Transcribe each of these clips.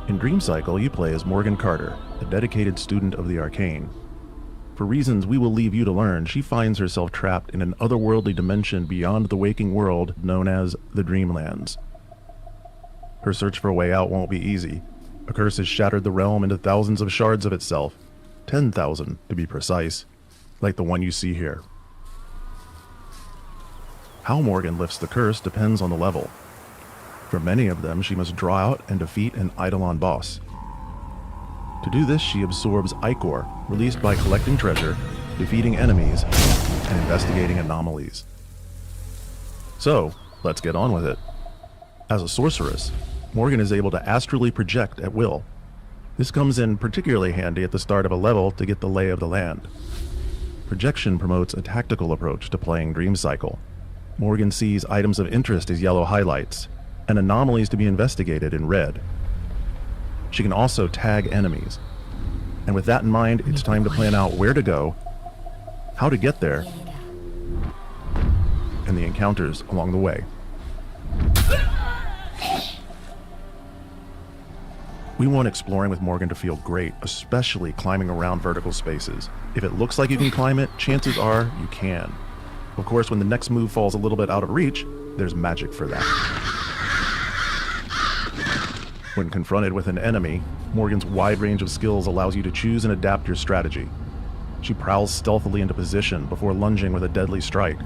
In Dream Cycle, you play as Morgan Carter, a dedicated student of the arcane. For reasons we will leave you to learn, she finds herself trapped in an otherworldly dimension beyond the waking world known as the Dreamlands. Her search for a way out won't be easy. A curse has shattered the realm into thousands of shards of itself, 10,000 to be precise, like the one you see here. How Morgan lifts the curse depends on the level. For many of them, she must draw out and defeat an Eidolon boss. To do this, she absorbs ichor, released by collecting treasure, defeating enemies, and investigating anomalies. So, let's get on with it. As a sorceress, Morgan is able to astrally project at will. This comes in particularly handy at the start of a level to get the lay of the land. Projection promotes a tactical approach to playing Dream Cycle. Morgan sees items of interest as yellow highlights, and anomalies to be investigated in red. She can also tag enemies. And with that in mind, it's time to plan out where to go, how to get there, and the encounters along the way. We want exploring with Morgan to feel great, especially climbing around vertical spaces. If it looks like you can climb it, chances are you can. Of course, when the next move falls a little bit out of reach, there's magic for that. When confronted with an enemy, Morgan's wide range of skills allows you to choose and adapt your strategy. She prowls stealthily into position before lunging with a deadly strike.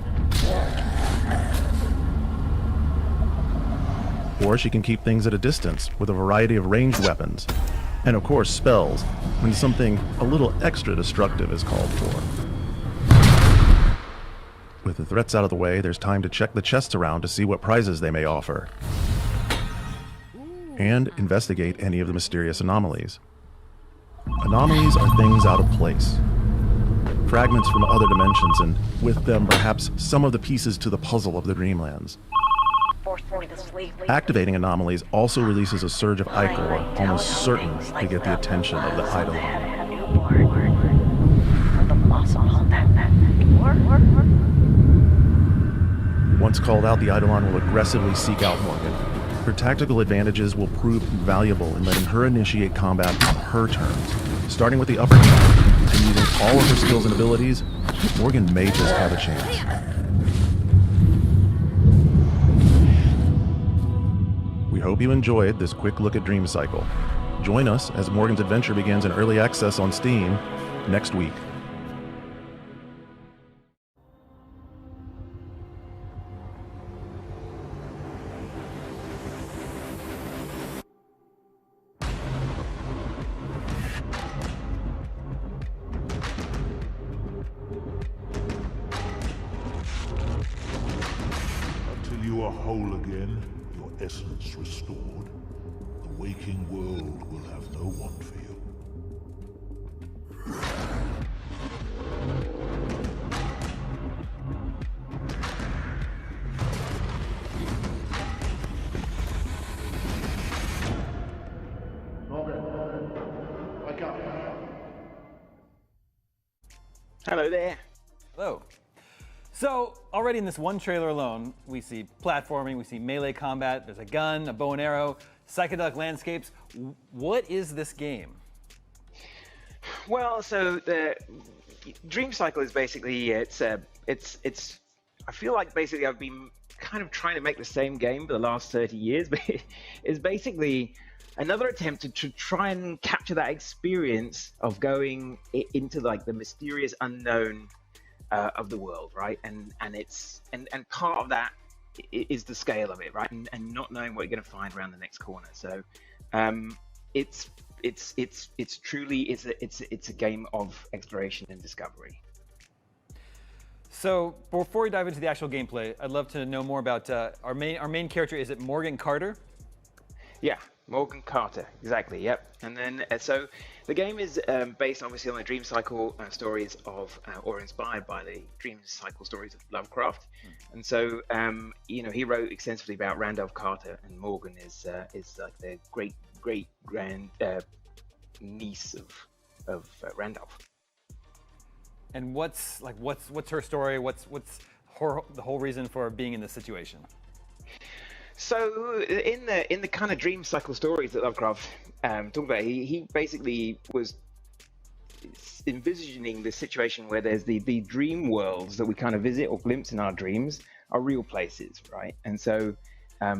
Or she can keep things at a distance with a variety of ranged weapons. And of course, spells, when something a little extra destructive is called for. With the threats out of the way, there's time to check the chests around to see what prizes they may offer. And investigate any of the mysterious anomalies. Anomalies are things out of place. Fragments from other dimensions, and with them perhaps some of the pieces to the puzzle of the Dreamlands. Activating anomalies also releases a surge of ichor, almost certain to get the attention of the Eidolon. Once called out, the Eidolon will aggressively seek out Morgan. Her tactical advantages will prove invaluable in letting her initiate combat on her terms. Starting with the upper hand and using all of her skills and abilities, Morgan may just have a chance. We hope you enjoyed this quick look at Dream Cycle. Join us as Morgan's adventure begins in early access on Steam next week. You are whole again, your essence restored. The waking world will have no want for you. Wake up. Hello there. Hello. So, already in this one trailer alone, we see platforming, we see melee combat, there's a gun, a bow and arrow, psychedelic landscapes. What is this game? Well, so the Dream Cycle is basically, I feel like basically I've been kind of trying to make the same game for the last 30 years, but it's basically another attempt to try and capture that experience of going into like the mysterious unknown of the world, right? And part of that is the scale of it, right? And not knowing what you're going to find around the next corner. So it's truly a game of exploration and discovery. So before we dive into the actual gameplay, I'd love to know more about our main character. Is it Morgan Carter? Yeah, Morgan Carter, exactly. Yep. And then so the game is based obviously on the Dream Cycle stories of, or inspired by the Dream Cycle stories of Lovecraft. And so he wrote extensively about Randolph Carter, and Morgan is like the great grand niece of Randolph. And what's her story? What's the whole reason for being in this situation? So in the kind of dream cycle stories that Lovecraft talked about, he basically was envisioning the situation where there's the dream worlds that we kind of visit or glimpse in our dreams are real places, right? And so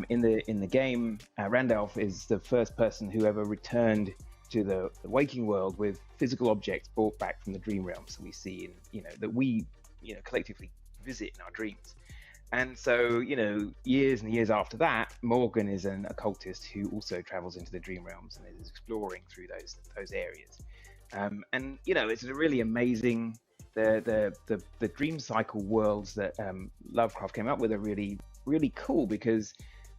in the game, Randolph is the first person who ever returned to the waking world with physical objects brought back from the dream realms that we see in, that we, collectively visit in our dreams. And so, years and years after that, Morgan is an occultist who also travels into the dream realms and is exploring through those areas. And it's a really amazing. The dream cycle worlds that Lovecraft came up with are really, really cool because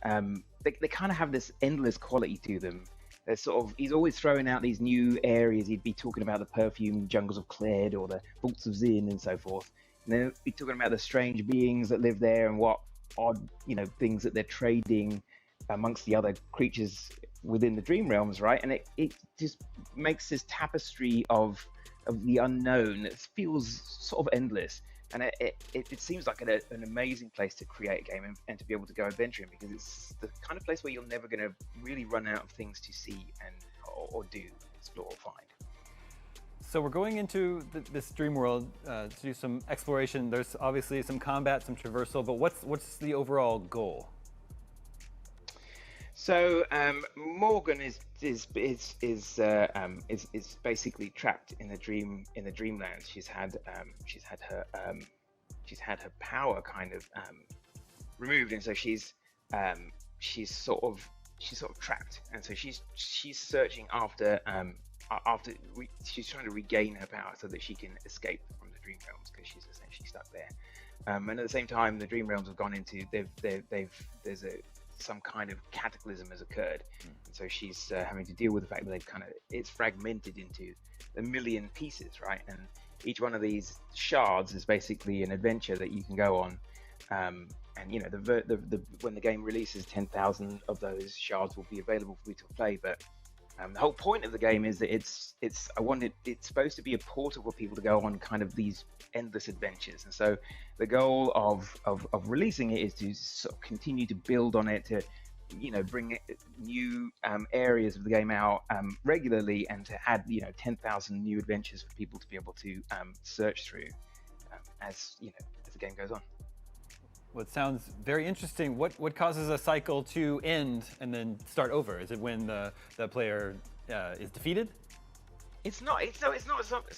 they kind of have this endless quality to them. They're he's always throwing out these new areas. He'd be talking about the perfumed jungles of Cled or the vaults of Zin and so forth. And then he'd be talking about the strange beings that live there and what odd, things that they're trading amongst the other creatures within the dream realms, right? And it just makes this tapestry of the unknown that feels sort of endless. And it seems like an amazing place to create a game and to be able to go adventuring, because it's the kind of place where you're never going to really run out of things to see or do, explore or find. So we're going into this dream world to do some exploration. There's obviously some combat, some traversal, but what's the overall goal? So Morgan is basically trapped in the dreamland. She's had her power kind of removed, and so she's sort of trapped, and so she's searching after she's trying to regain her power so that she can escape from the dream realms, because she's essentially stuck there. And at the same time, the dream realms have gone into some kind of cataclysm has occurred, and so she's having to deal with the fact that it's fragmented into a million pieces, right? And each one of these shards is basically an adventure that you can go on. And when the game releases, 10,000 of those shards will be available for you to play. But the whole point of the game is that it's supposed to be a portal for people to go on kind of these endless adventures. And so the goal of releasing it is to sort of continue to build on it, to bring new areas of the game out regularly, and to add 10,000 new adventures for people to be able to search through as the game goes on. Well, it sounds very interesting. What causes a cycle to end and then start over? Is it when the player is defeated? It's not so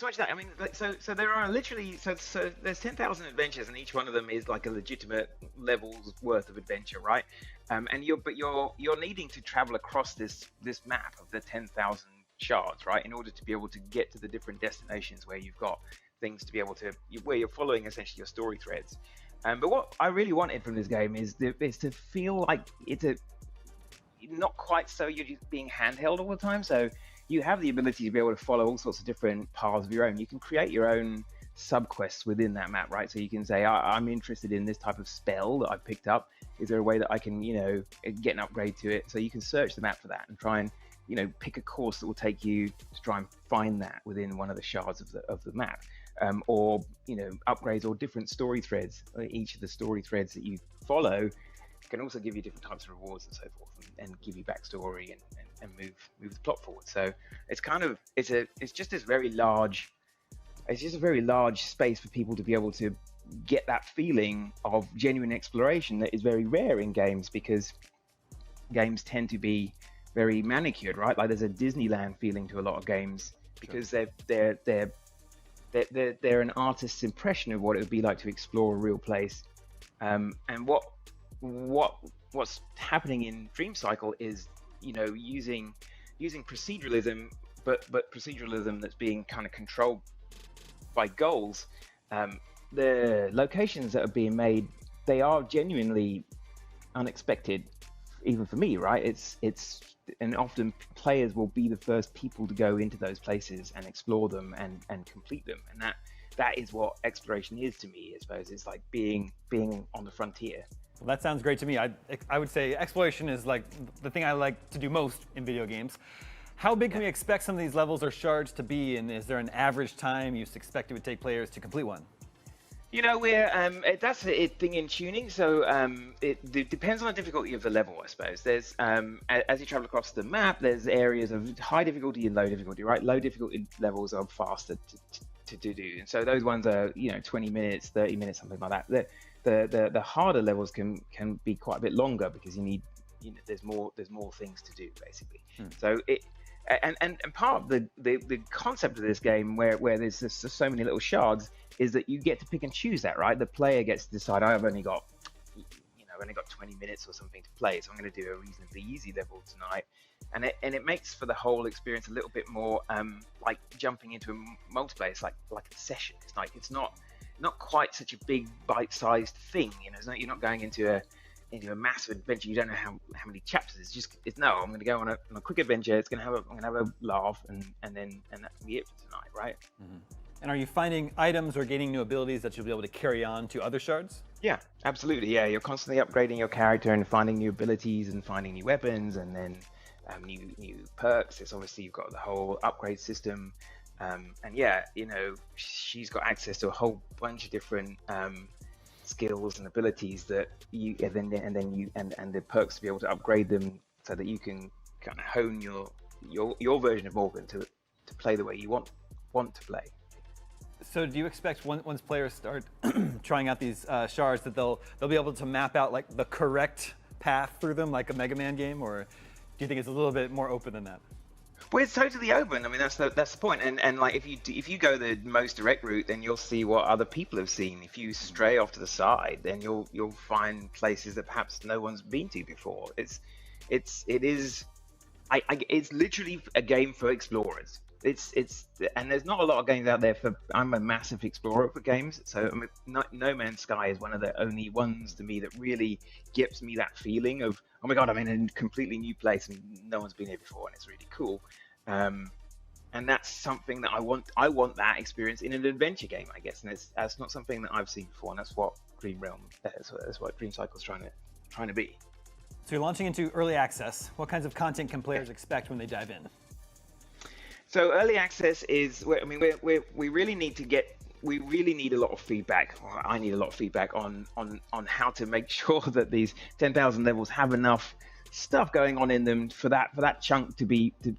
much that. I mean, so there are literally so there's 10,000 adventures, and each one of them is like a legitimate level's worth of adventure, right? And you're needing to travel across this map of the 10,000 shards, right, in order to be able to get to the different destinations where you've got things to be able to where you're following essentially your story threads. But what I really wanted from this game is to feel like it's not quite so you're just being handheld all the time. So you have the ability to be able to follow all sorts of different paths of your own. You can create your own subquests within that map, right? So you can say, I'm interested in this type of spell that I've picked up. Is there a way that I can, get an upgrade to it? So you can search the map for that and try and, pick a course that will take you to try and find that within one of the shards of the map. Or upgrades or different story threads. Each of the story threads that you follow can also give you different types of rewards and so forth, and give you backstory and move the plot forward. So it's just a very large space for people to be able to get that feeling of genuine exploration that is very rare in games, because games tend to be very manicured, right? Like there's a Disneyland feeling to a lot of games, because they're an artist's impression of what it would be like to explore a real place. And what's happening in Dream Cycle is, using proceduralism, but proceduralism that's being kind of controlled by goals. The locations that are being made, they are genuinely unexpected, even for me, right? And often players will be the first people to go into those places and explore them and complete them. And that is what exploration is to me, I suppose. It's like being on the frontier. Well, that sounds great to me. I would say exploration is like the thing I like to do most in video games. How big can we expect some of these levels or shards to be, and is there an average time you expect it would take players to complete one? You know, that's a thing in tuning. So it depends on the difficulty of the level, I suppose. There's as you travel across the map, there's areas of high difficulty and low difficulty. Right, low difficulty levels are faster to do, and so those ones are 20 minutes, 30 minutes, something like that. The harder levels can be quite a bit longer because you need there's more things to do basically. So and part of the concept of this game where there's just so many little shards is that you get to pick and choose that, right? The player gets to decide, I've only got 20 minutes or something to play, so I'm going to do a reasonably easy level tonight, and it makes for the whole experience a little bit more like jumping into a multiplayer. It's like a session. It's not quite such a big bite-sized thing, you're not going into a massive adventure. You don't know how many chapters. I'm going to go on a quick adventure. I'm going to have a laugh, and that can be it for tonight, right? Mm-hmm. And are you finding items or gaining new abilities that you'll be able to carry on to other shards? Yeah, absolutely. Yeah, you're constantly upgrading your character and finding new abilities and finding new weapons, and then new perks. It's obviously you've got the whole upgrade system, and she's got access to a whole bunch of different skills and abilities that you and the perks to be able to upgrade them so that you can kind of hone your version of Morgan to play the way you want to play. So do you expect once players start trying out these shards that they'll be able to map out like the correct path through them like a Mega Man game, or do you think it's a little bit more open than that? Well, it's totally open. I mean, that's the point. And like if you go the most direct route, then you'll see what other people have seen. If you stray off to the side, then you'll find places that perhaps no one's been to before. It's literally a game for explorers. And there's not a lot of games out there I'm a massive explorer for games, so I mean, No Man's Sky is one of the only ones to me that really gives me that feeling of, oh my god, I'm in a completely new place and no one's been here before, and it's really cool. And that's something that I want that experience in an adventure game, I guess, and that's not something that I've seen before, and that's what that's what Dream Cycle's trying to be. So you're launching into early access. What kinds of content can players expect when they dive in? So early access is, we really need a lot of feedback. Or I need a lot of feedback on how to make sure that these 10,000 levels have enough stuff going on in them for that chunk to be the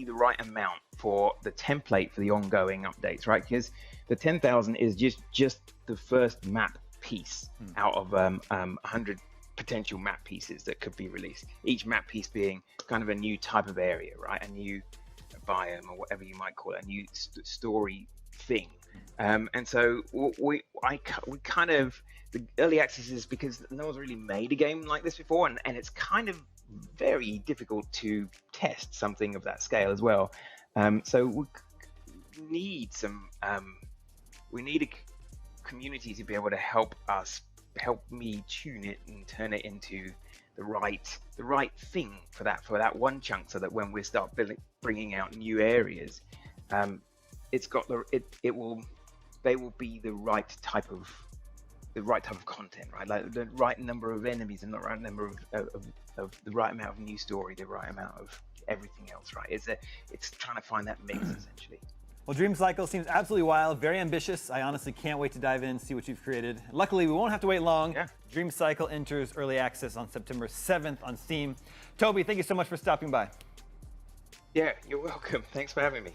right amount for the template for the ongoing updates, right? Because the 10,000 is just the first map piece out of 100 potential map pieces that could be released. Each map piece being kind of a new type of area, right? A new biome or whatever you might call it, a new story thing. And so we kind of, the early access is because no one's really made a game like this before, and it's kind of very difficult to test something of that scale as well. So we need we need a community to be able to help me tune it and turn it into the right thing for that one chunk, so that when we start bringing out new areas, they will be the right type of content, right? Like the right number of enemies and the right number of the right amount of new story, the right amount of everything else, right? It's trying to find that mix essentially. Well, Dream Cycle seems absolutely wild, very ambitious. I honestly can't wait to dive in and see what you've created. Luckily, we won't have to wait long. Yeah. Dream Cycle enters early access on September 7th on Steam. Toby, thank you so much for stopping by. Yeah, you're welcome. Thanks for having me.